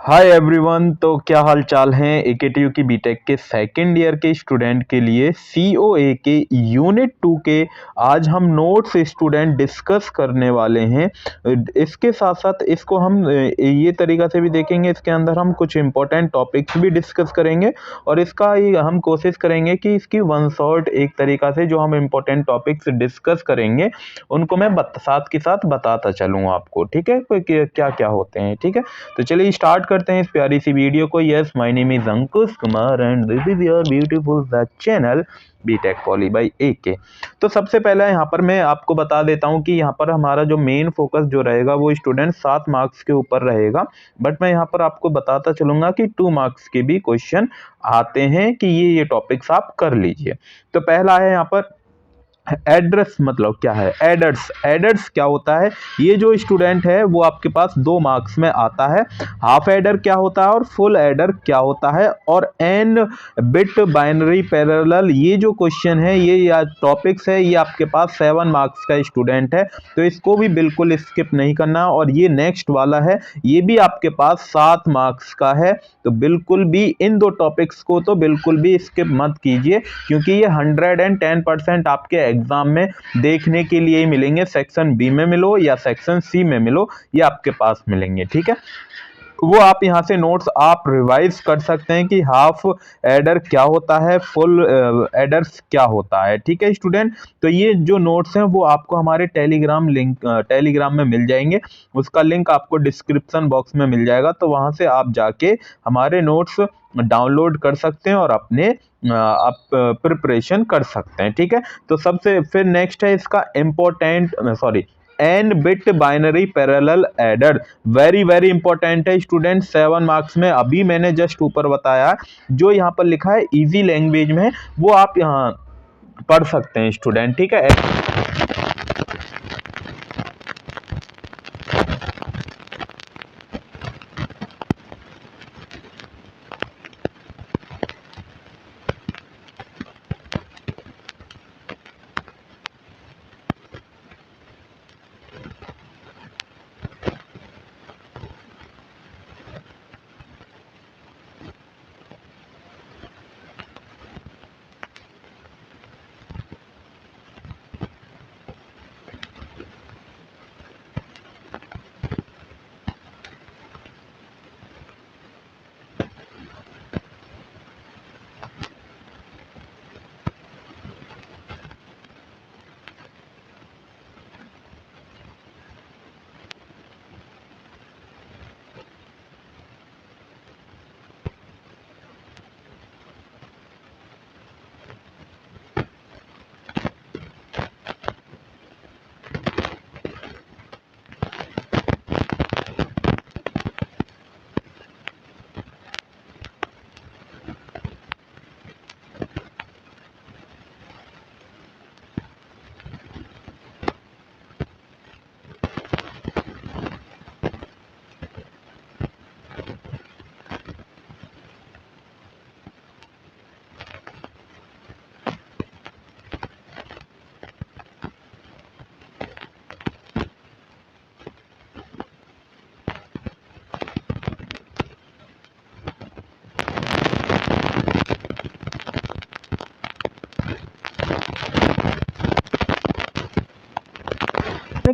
Hi everyone. तो क्या हाल चाल हैं एकेटीयू की बीटेक के सेकेंड ईयर के स्टूडेंट के लिए सीओए के यूनिट 2 के आज हम नोट्स स्टूडेंट डिस्कस करने वाले हैं। इसके साथ साथ इसको हम ये तरीका से भी देखेंगे, इसके अंदर हम कुछ इंपॉर्टेंट टॉपिक्स भी डिस्कस करेंगे और इसका हम कोशिश करेंगे कि इसकी वन शॉट एक तरीका से जो हम इंपॉर्टेंट टॉपिक्स डिस्कस करेंगे उनको मैं साथ के साथ बताता चलूँ आपको, ठीक है, क्या क्या होते हैं। ठीक है, तो चलिए स्टार्ट करते हैं इस प्यारी सी वीडियो को। Yes, my name is Ankush Kumar and this is your beautiful the channel B Tech poly by AK. तो सबसे पहले यहाँ पर मैं आपको बता देता हूँ कि यहाँ पर हमारा जो मेन फोकस जो रहेगा वो स्टूडेंट 7 मार्क्स के ऊपर रहेगा, बट मैं यहाँ पर आपको बताता चलूंगा कि 2 मार्क्स के भी क्वेश्चन आते हैं कि ये टॉपिक्स आप कर लीजिए। तो पहला है यहाँ पर एड्रेस, मतलब क्या है एडर्स। एडर्स क्या होता है, ये जो स्टूडेंट है वो आपके पास 2 मार्क्स में आता है। हाफ एडर क्या होता है और फुल एडर क्या होता है, और एन बिट बाइनरी पैरेलल, ये जो क्वेश्चन है ये या टॉपिक्स है ये आपके पास 7 मार्क्स का स्टूडेंट है, तो इसको भी बिल्कुल स्किप नहीं करना। और ये नेक्स्ट वाला है, ये भी आपके पास 7 मार्क्स का है, तो बिल्कुल भी इन 2 टॉपिक्स को तो बिल्कुल भी स्किप मत कीजिए, क्योंकि ये 110% आपके एग्जाम में देखने के लिए ही मिलेंगे। सेक्शन बी में मिलो या सेक्शन सी में मिलो, ये आपके पास मिलेंगे। ठीक है, वो आप यहाँ से नोट्स आप रिवाइज कर सकते हैं कि हाफ एडर क्या होता है, फुल एडर्स क्या होता है। ठीक है स्टूडेंट, तो ये जो नोट्स हैं वो आपको हमारे टेलीग्राम में मिल जाएंगे। उसका लिंक आपको डिस्क्रिप्शन बॉक्स में मिल जाएगा, तो वहाँ से आप जाके हमारे नोट्स डाउनलोड कर सकते हैं और अपने आप प्रिपरेशन कर सकते हैं। ठीक है, तो सबसे फिर नेक्स्ट है इसका n bit binary parallel adder. Very very important है स्टूडेंट, 7 मार्क्स में। अभी मैंने जस्ट ऊपर बताया जो यहाँ पर लिखा है इजी लैंग्वेज में, वो आप यहाँ पढ़ सकते हैं स्टूडेंट। ठीक है,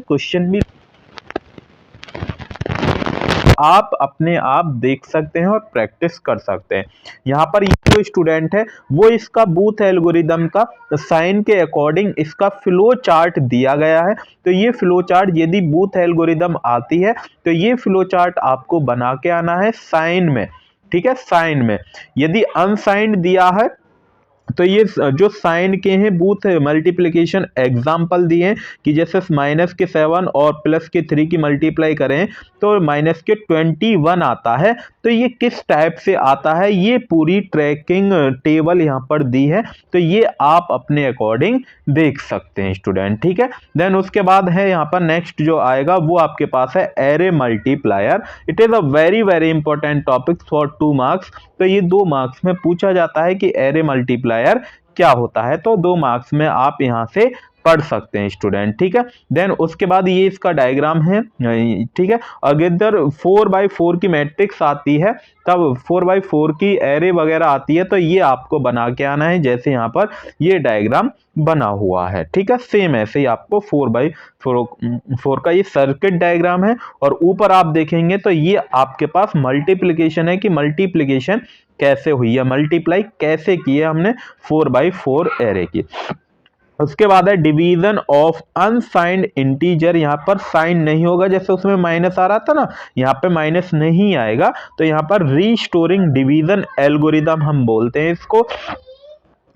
क्वेश्चन भी आप अपने आप देख सकते हैं और प्रैक्टिस कर सकते हैं। यहाँ पर ये जो स्टूडेंट है वो इसका बूथ एल्गोरिदम का साइन के अकॉर्डिंग इसका फ्लो चार्ट दिया गया है। तो ये फ्लो चार्ट यदि बूथ एल्गोरिदम आती है तो ये फ्लो चार्ट आपको बना के आना है साइन में। ठीक है, साइन में। यदि अनसाइंड दिया है तो ये जो साइन के हैं बूथ मल्टीप्लिकेशन एग्जाम्पल दिए हैं कि जैसे माइनस के 7 और प्लस के 3 की मल्टीप्लाई करें तो माइनस के 21 आता है। तो ये किस टाइप से आता है ये पूरी ट्रैकिंग टेबल यहाँ पर दी है, तो ये आप अपने अकॉर्डिंग देख सकते हैं स्टूडेंट। ठीक है, देन उसके बाद है यहाँ पर नेक्स्ट जो आएगा वो आपके पास है array multiplier. It is a very very important topic for 2 marks. तो ये 2 मार्क्स में पूछा जाता है कि एरे मल्टीप्लायर क्या होता है, तो 2 मार्क्स में आप यहां से पढ़ सकते हैं स्टूडेंट, ठीक है। देन उसके बाद ये इसका डायग्राम है, ठीक है। अगर 4x4 की मैट्रिक्स आती है, तब 4x4 की एरे वगैरह आती है, तो ये आपको बना के आना है जैसे यहाँ पर ये डायग्राम बना हुआ है, ठीक है। सेम ऐसे ही आपको 4x4 का ये सर्किट डायग्राम है। और ऊपर आप देखेंगे तो ये आपके पास मल्टीप्लिकेशन है कि मल्टीप्लिकेशन कैसे हुई है, मल्टीप्लाई कैसे की है हमने 4x4 एरे की। उसके बाद है डिवीजन ऑफ अनसाइंड इंटीजर। यहाँ पर साइन नहीं होगा, जैसे उसमें माइनस आ रहा था ना, यहाँ पे माइनस नहीं आएगा। तो यहाँ पर रीस्टोरिंग डिवीजन एल्गोरिदम हम बोलते हैं इसको।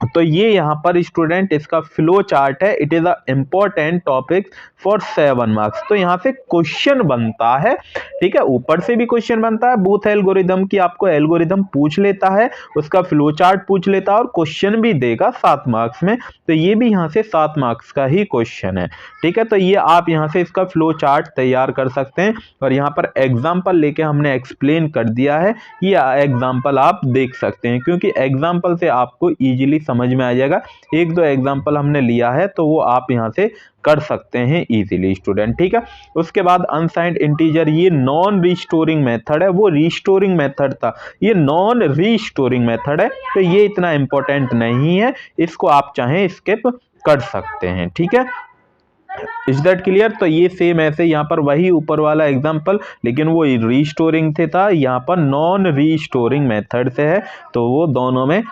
तो ये यहाँ पर स्टूडेंट इसका फ्लो चार्ट है। It is a important topic for 7 marks. तो यहाँ से क्वेश्चन बनता है, ठीक है, ऊपर से भी क्वेश्चन बनता है। बूथ एल्गोरिदम की आपको एल्गोरिदम पूछ लेता है, उसका फ्लो चार्ट पूछ लेता है और क्वेश्चन भी देगा 7 मार्क्स में। तो ये भी यहाँ से 7 मार्क्स का ही क्वेश्चन है, ठीक है। तो ये आप यहाँ से इसका फ्लो चार्ट तैयार कर सकते हैं। और यहाँ पर एग्जाम्पल लेके हमने एक्सप्लेन कर दिया है, ये एग्जाम्पल आप देख सकते हैं, क्योंकि एग्जाम्पल से आपको इजीली समझ में आ जाएगा। एक दो एग्जाम्पल हमने लिया है तो वो आप यहाँ से कर सकते हैं इजीली स्टूडेंट, ठीक है। उसके बाद अनसाइंड इंटीजर, ये नॉन रिस्टोरिंग मेथड है, वो रिस्टोरिंग मेथड था, ये नॉन रिस्टोरिंग मेथड है। तो ये इतना इंपॉर्टेंट नहीं है, इसको आप चाहें स्किप कर सकते हैं, ठीक है। Is that clear? तो ये सेम ऐसे यहाँ पर वही ऊपर वाला एग्जांपल, लेकिन वो रीस्टोरिंग से था, यहाँ पर नॉन रीस्टोरिंग मेथड से है। तो वो दोनों में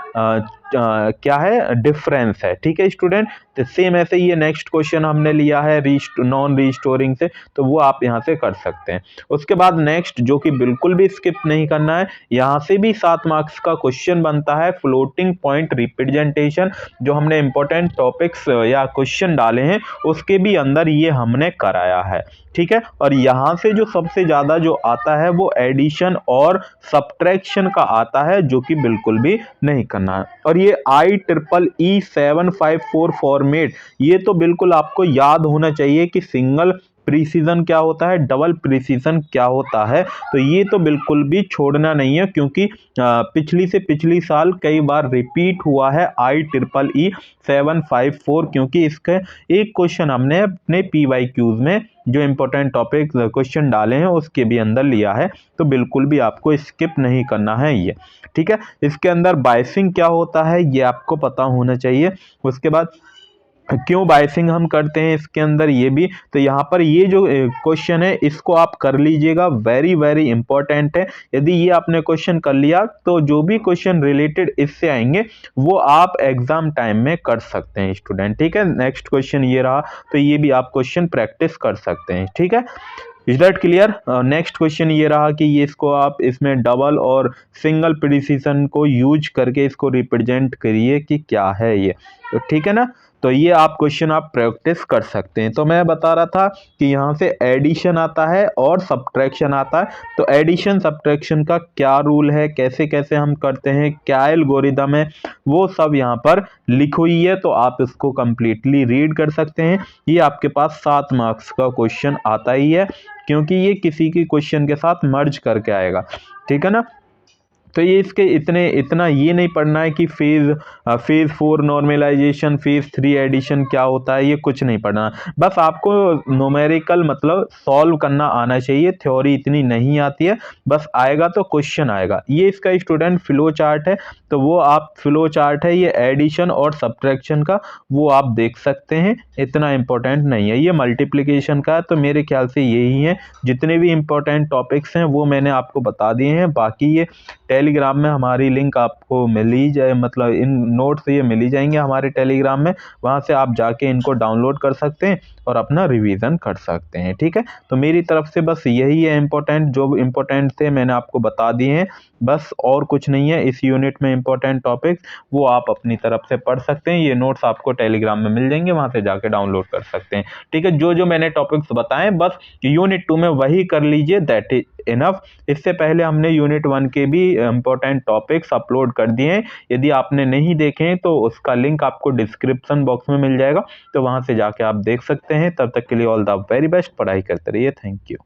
क्या है, डिफरेंस है, ठीक है स्टूडेंट। तो सेम ऐसे ये नेक्स्ट क्वेश्चन हमने लिया है नॉन रीस्टोरिंग से, तो वो आप यहाँ से कर सकते हैं। उसके बाद नेक्स्ट जो कि बिल्कुल भी स्किप नहीं करना है, यहाँ से भी 7 मार्क्स का क्वेश्चन बनता है, फ्लोटिंग पॉइंट रिप्रेजेंटेशन। जो हमने इंपॉर्टेंट टॉपिक्स या क्वेश्चन डाले हैं उसके भी अंदर ये हमने कराया है, ठीक है। और यहाँ से जो सबसे ज्यादा जो आता है वो एडिशन और सब्ट्रैक्शन का आता है, जो कि बिल्कुल भी नहीं करना है। और ये IEEE 754 फॉर्मेट, ये तो बिल्कुल आपको याद होना चाहिए कि सिंगल प्रीसीजन क्या होता है, डबल प्रीसीजन क्या होता है। तो ये तो बिल्कुल भी छोड़ना नहीं है, क्योंकि पिछली से पिछली साल कई बार रिपीट हुआ है IEEE 754, क्योंकि इसके एक क्वेश्चन हमने अपने PYQs में जो इंपॉर्टेंट टॉपिक क्वेश्चन डाले हैं उसके भी अंदर लिया है। तो बिल्कुल भी आपको स्किप नहीं करना है ये, ठीक है। इसके अंदर बायसिंग क्या होता है ये आपको पता होना चाहिए। उसके बाद क्यों बायसिंग हम करते हैं इसके अंदर ये भी, तो यहाँ पर ये जो क्वेश्चन है इसको आप कर लीजिएगा, वेरी वेरी इंपॉर्टेंट है। यदि ये आपने क्वेश्चन कर लिया तो जो भी क्वेश्चन रिलेटेड इससे आएंगे वो आप एग्जाम टाइम में कर सकते हैं स्टूडेंट, ठीक है। नेक्स्ट क्वेश्चन ये रहा, तो ये भी आप क्वेश्चन प्रैक्टिस कर सकते हैं, ठीक है। Is that clear? Next question ये रहा कि ये इसको आप इसमें डबल और सिंगल प्रिसीजन को यूज करके इसको रिप्रेजेंट करिए कि क्या है ये, तो ठीक है ना। तो ये आप क्वेश्चन आप प्रैक्टिस कर सकते हैं। तो मैं बता रहा था कि यहाँ से एडिशन आता है और सब्ट्रैक्शन आता है। तो एडिशन सब्ट्रैक्शन का क्या रूल है, कैसे कैसे हम करते हैं, क्या एल्गोरिदम है, वो सब यहाँ पर लिखी हुई है। तो आप इसको कंप्लीटली रीड कर सकते हैं। ये आपके पास 7 मार्क्स का क्वेश्चन आता ही है, क्योंकि ये किसी की क्वेश्चन के साथ मर्ज करके आएगा, ठीक है ना। तो ये इसके इतना ये नहीं पढ़ना है कि फेज 4 नॉर्मलाइजेशन, फेज 3 एडिशन क्या होता है, ये कुछ नहीं पढ़ना। बस आपको न्यूमेरिकल मतलब सॉल्व करना आना चाहिए, थ्योरी इतनी नहीं आती है, बस आएगा तो क्वेश्चन आएगा। ये इसका स्टूडेंट फ्लो चार्ट है, तो वो आप फ्लो चार्ट है ये एडिशन और सब्ट्रैक्शन का, वो आप देख सकते हैं, इतना इंपॉर्टेंट नहीं है। ये मल्टीप्लिकेशन का है, तो मेरे ख्याल से यही है। जितने भी इंपॉर्टेंट टॉपिक्स हैं वो मैंने आपको बता दिए हैं। बाकी ये टेलीग्राम में हमारी लिंक आपको मिल ही जाए, मतलब इन नोट्स ये मिल ही जाएंगे हमारे टेलीग्राम में, वहाँ से आप जाके इनको डाउनलोड कर सकते हैं और अपना रिवीजन कर सकते हैं, ठीक है। तो मेरी तरफ से बस यही है इंपॉर्टेंट, जो इंपॉर्टेंट थे मैंने आपको बता दिए हैं, बस और कुछ नहीं है। इस यूनिट में इंपॉर्टेंट टॉपिक्स वो आप अपनी तरफ से पढ़ सकते हैं। ये नोट्स आपको टेलीग्राम में मिल जाएंगे, वहाँ से जाके डाउनलोड कर सकते हैं, ठीक है। जो जो मैंने टॉपिक्स बताएं बस यूनिट 2 में वही कर लीजिए, दैट इज इनफ। इससे पहले हमने यूनिट 1 के भी इंपॉर्टेंट टॉपिक्स अपलोड कर दिए हैं। यदि आपने नहीं देखे तो उसका लिंक आपको डिस्क्रिप्शन बॉक्स में मिल जाएगा, तो वहां से जाके आप देख सकते हैं। तब तक के लिए ऑल द वेरी बेस्ट, पढ़ाई करते रहिए, थैंक यू।